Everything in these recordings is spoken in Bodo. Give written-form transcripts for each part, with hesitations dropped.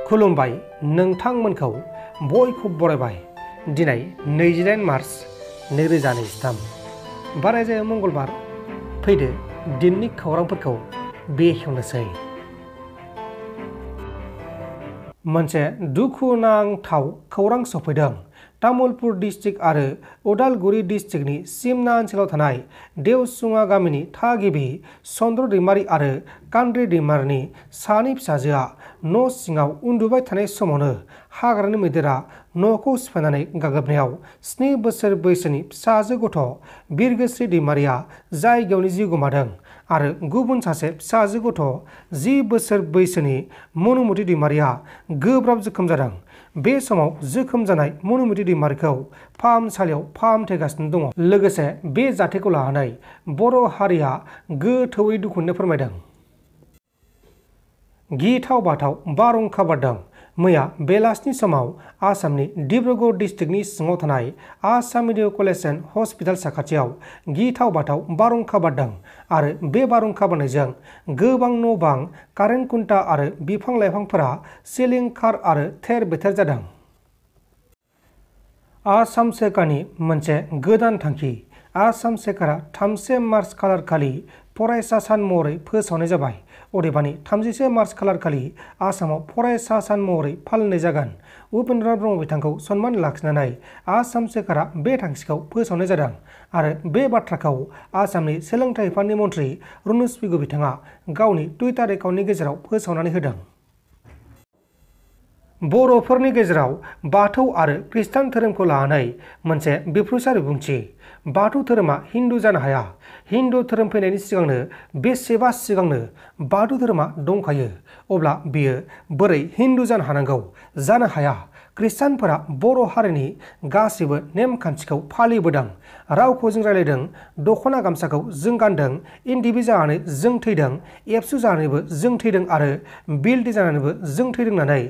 खुलुमबाय नोंथांमोनखौ बयखौबो बरायबाय। दिनै 28 मार्च 2023 बारायजायो मंगलबार। फैदो दिननि खौरांफोरखौ बेखेवनोसै। मोनसे दुखुनांथाव खौरां सफैदों। तामुलपुर डिस्ट्रिक्ट आरो उदालगुरि डिस्ट्रिक्टनि सिमना ओनसोलाव थानाय देवसुङा गामिनि थागिबि चन्द्र दैमारि आरो कान्द्रि दैमारिनि सानै फिसाजोआ न' सिङाव उन्दुबाय थानाय समावनो हाग्रानि मैदेरा न'खौ सिफायनानै गाग्लोबनायाव 7 बोसोर बैसोनि फिसाजो गथ' बिरगोस्रि दैमारिया जायगायावनो जिउ गोमादों आरो गुबुन सासे फिसाजो गथ' 10 बोसोर बैसोनि मनुमति दैमारिया गोब्राब जोखोम जादों। बे समाव जोखोम जानाय मनुमति दैमारिखौ फाहामसालियाव फाहामथायगासिनो दङ। लोगोसे बे जाथायखौ लानानै बर' हारिया गोथौयै दुखुनो फोरमायदों। गिथाव बाथाव बारहुंखा बारदों। मैया बेलासिनि समाव आसामनि डिब्रुगड़ डिस्ट्रिक्टनि सिङाव थानाय Assam medical college and hospital साखाथियाव गिथाव बाथाव बारहुंखा बारदों आरो बे बारहुंखा बारनायजों गोबां न' बां, कारेन्ट खुन्था आरो बिफां लाइफांफोरा सिलिंखार आरो थेर बेथेर जादों। आसाम सोरखारनि मोनसे गोदान थांखि। आसाम सोरखारा 3 मार्च खालार खालि फरायसा सान महरै फोसावनाय जाबाय। अदेबानि 31 मार्च खालार खालि आसामाव फरायसा सान महरै फालिनाय जागोन। उपेन्द्र ब्रह्म बिथांखौ सनमान लाखिनानै आसाम सोरखारा बे थांखिखौ फोसावनाय जादों आरो बे बाथ्राखौ आसामनि सोलोंथाइ बिफाननि मन्थ्रि रुनुज पेगु बिथाङा गावनि टुइटार एकाउन्टनि गेजेराव फोसावनानै होदों। बर'फोरनि गेजेराव बाथौ आरो खृष्टान धोरोमखौ लानानै मोनसे बेफ्रुसार बिबुंथि। बाथौ धोरोमा हिन्दु जानो हाया। हिन्दु धोरोम फैनायनि सिगांनो बेसेबा सिगांनो बाथौ धोरोमा दंखायो। अब्ला बेयो बोरै हिन्दु जानो हानांगौ? जानो हाया। खृष्टानफोरा बर' हारिनि गासैबो नेमखान्थिखौ फालिबोदों। रावखौ जों रायलायदों, दख'ना गामसाखौ जों गानदों, इन्दिबि जानानै जों थैदों, एबसु जानानैबो जों थैदों आरो बिलदि जानानैबो जों थैदों होननानै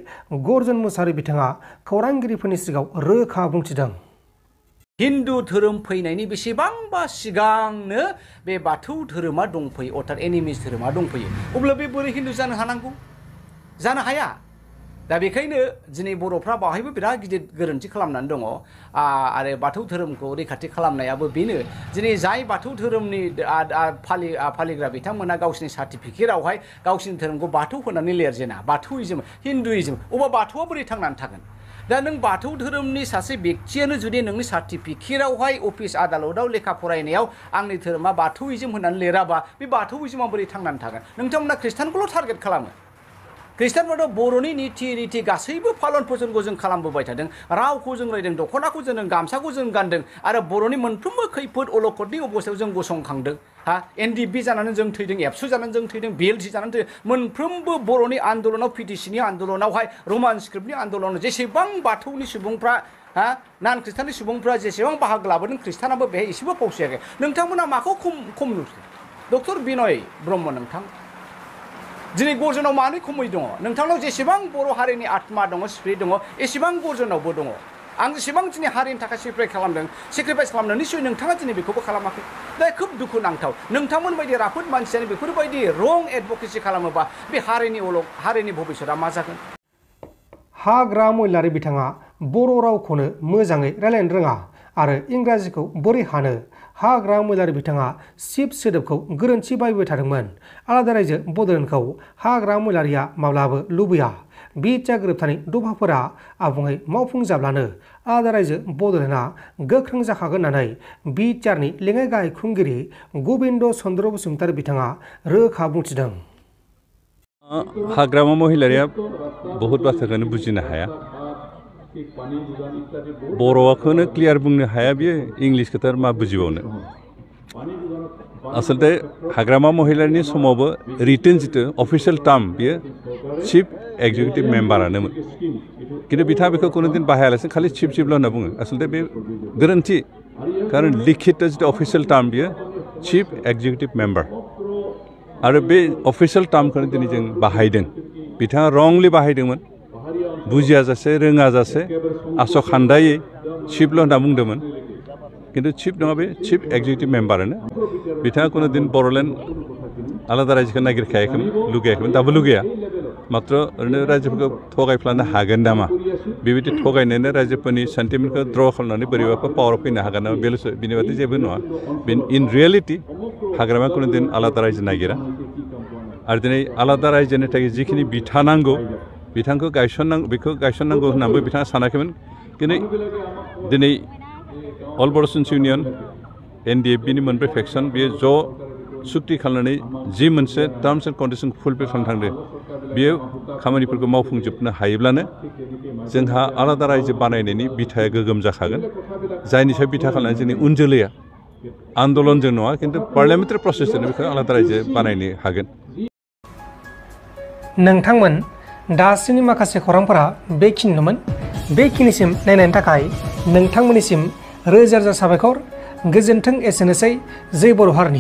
गर्जन मुसाहारि बिथाङा खौरांगिरिफोरनि सिगाङाव रोखा बुंथिदों। हिन्दु धोरोम फैनायनि बेसेबांबा सिगांनो बे बाथौ धोरोमा दंफैयो, अर्थात एनिमिस धोरोमा दंफैयो। अब्ला बे बोरै हिन्दु जानो हानांगौ? जानो हाया। दा बेखायनो दिनै बर'फ्रा बावहायबो बिराद गिदिर गोरोन्थि खालामनानै दङ आरो बाथौ धोरोमखौ रैखाथि खालामनायाबो बेनो। दिनै जाय बाथौ धोरोमनि फालिग्रा बिथांमोना गावसिनि सार्टिफिकेटआवहाय गावसिनि धोरोमखौ बाथौ होनानै लिरजेना बाथौइजम, हिन्दुइजम, अबा बाथौआ बोरै थांनानै थागोन? दा नों बाथौ धोरोमनि सासे बेक्तियानो जुदि नोंनि सार्टिफिकेटआवहाय अफिस आदालताव लेखा फरायनायाव आंनि धोरोमा बाथौइजम होननानै लिराबा बे बाथौइजमा बोरै थांनानै थागोन? नोंथांमोना खृष्टानखौल' टारगेट खालामो। खृष्टानफोराथ' बर'नि निति रिति गासैबो फालन फसनखौ जों खालामबोबाय थादों। रावखौ जों रायदों, दख'नाखौ जों गामसाखौ जों गानदों आरो बर'नि मोनफ्रोमबो खैफोद अलखदनि अबस्थायाव जों गसंखांदों। एनडिपि जानानै जों थैदों, एबसु जानानै जों थैदों, बिएलटि जानानै थैदों। मोनफ्रोमबो बर'नि आन्दलनाव, पिटिसिनि आन्दलनावहाय, रमान स्क्रिप्टनि आन्दलनाव जेसेबां बाथौनि सुबुंफ्रा नान खृष्टाननि सुबुंफ्रा जेसेबां बाहागो लाबोदों, खृष्टानाबो बेहाय एसेबो फावसायाखै। नोंथांमोना माखौ खम नुदों? डक्टर बिनय ब्रह्म नोंथां, दिनै गर्जनाव मानो खमै दङ? नोंथांनाव जेसेबां बर' हारिनि आत्मा दङ, स्पिरिट दङ, एसेबां गर्जनावबो दङ। आं जेसेबां दिनै हारिनि थाखाय सेक्रिफाइस खालामदों, निश्चय नोंथाङा दिनै बेखौबो खालामाखै। दा खोब दुखुनांथाव। नोंथांमोन बायदि राफोद मानसियानो बेफोरबायदि रं एडभकेसि खालामोबा बे हारिनि भबिष्यतआ मा जागोन? हाग्रा मैलारि बिथाङा बर' रावखौनो मोजाङै रायलायनो रोङा आरो इंराजिखौ बोरै हानो? हाग्रा मैलारि बिथाङा शिब सोदोबखौ गोरोन्थि बाहायबाय थादोंमोन। आलादा रायजो बड'लेण्डखौ हाग्रा मैलारिया माब्लाबो लुबैया। बिटिआर गोरोबथानि दफाफोरा आबुङै मावफुंजाब्लानो आलादा रायजो बड'लेण्डआ गोख्रों जाखागोन होननानै बिटिआरनि लेङाइ गाहाय खुंगिरि गबिन्द चन्द्र बसुमतारी बिथाङा रोखा बुंथिदों। हाग्रामा महिलारिया बहुद बाथ्राखौनो बुजिनो हाया। बर'खौनो क्लियार बुंनो हाया, बियो इंलिसखौथ' मा बुजिबावनो। आसलते हाग्रामा महिलारिनि समावबो रिटेन जितु अफिसियेल टार्म बियो चिफ एक्जिकिउटिभ मेम्बारानोमोन। खिन्थु बिथाङा बेखौ कुनु दिन बाहायालासिनो खालि चिफल' होनना बुङो। आसलते बे गोरोन्थि, खारन लिखित जितु अफिसियेल टार्म बियो चिफ एक्जिकिउटिभ मेम्बार आरो बे अफिसियेल टार्मखौनो दिनै जों बाहायदों। बिथाङा रंलि बाहायदोंमोन, बुजियाजासे रोङाजासे आस'खान्दायै चिफल' होनना बुंदोंमोन। किन्तु चिफ नङा, बे चिफ एक्जिकिउटिभ मेम्बारानो। बिथाङा कुनु दिन बर'लेण्ड आलादा रायजोखौ नागिरखायाखैमोन, लुगैयाखैमोन, दाबो लुगैया। मात्र ओरैनो रायजोफोरखौ थगायफ्लानो हागोन नामा बेबायदि थगायनानै रायजोफोरनि सेन्टिमेन्टखौ द्र खालामनानै बोरैबाफोर पावाराव फैनो हागोन नामा बेल'सो बिनि बादै जेबो नङा इन रियेलिटि हाग्रामा कुनु दिन आलादा रायजो नागिरा आरो दिनै आलादा रायजोनि थाखाय जिखिनि बिथा नांगौ बिथांखौ गायसननांगौ होननानैबो बिथाङा सानाखैमोन किन्तु दिनै अल बर' स्टुडेन्टस इउनियन NDFB-नि मोनब्रै फेक्सन बेयो ज' सुक्ति खालामनानै जि मोनसे टार्म्स एन्ड कन्डिसन फुलफिल खालामनो थांदों बेयो खामानिफोरखौ मावफुंजोबनो हायोब्लानो जोंहा आलादा रायजो बानायनायनि बिथाया गोगोम जाखागोन जायनि सायाव बिथा खालामनानै जोंनि उन जोलैया आन्दलनजों नङा किन्तु पार्लियामेन्टारि प्रसेसजोंनो बेखौ आलादा रायजो बानायनो हागोन। नोंथांमोन दासिमनि माखासे खौरांफोरा बेखिनिनोमोन। बेखिनिसिम नायनायनि थाखाय नोंथांमोननिसिम रोजा रोजा साबायखर। गोजोन्थों एसेनोसै जै बर' हारिनि।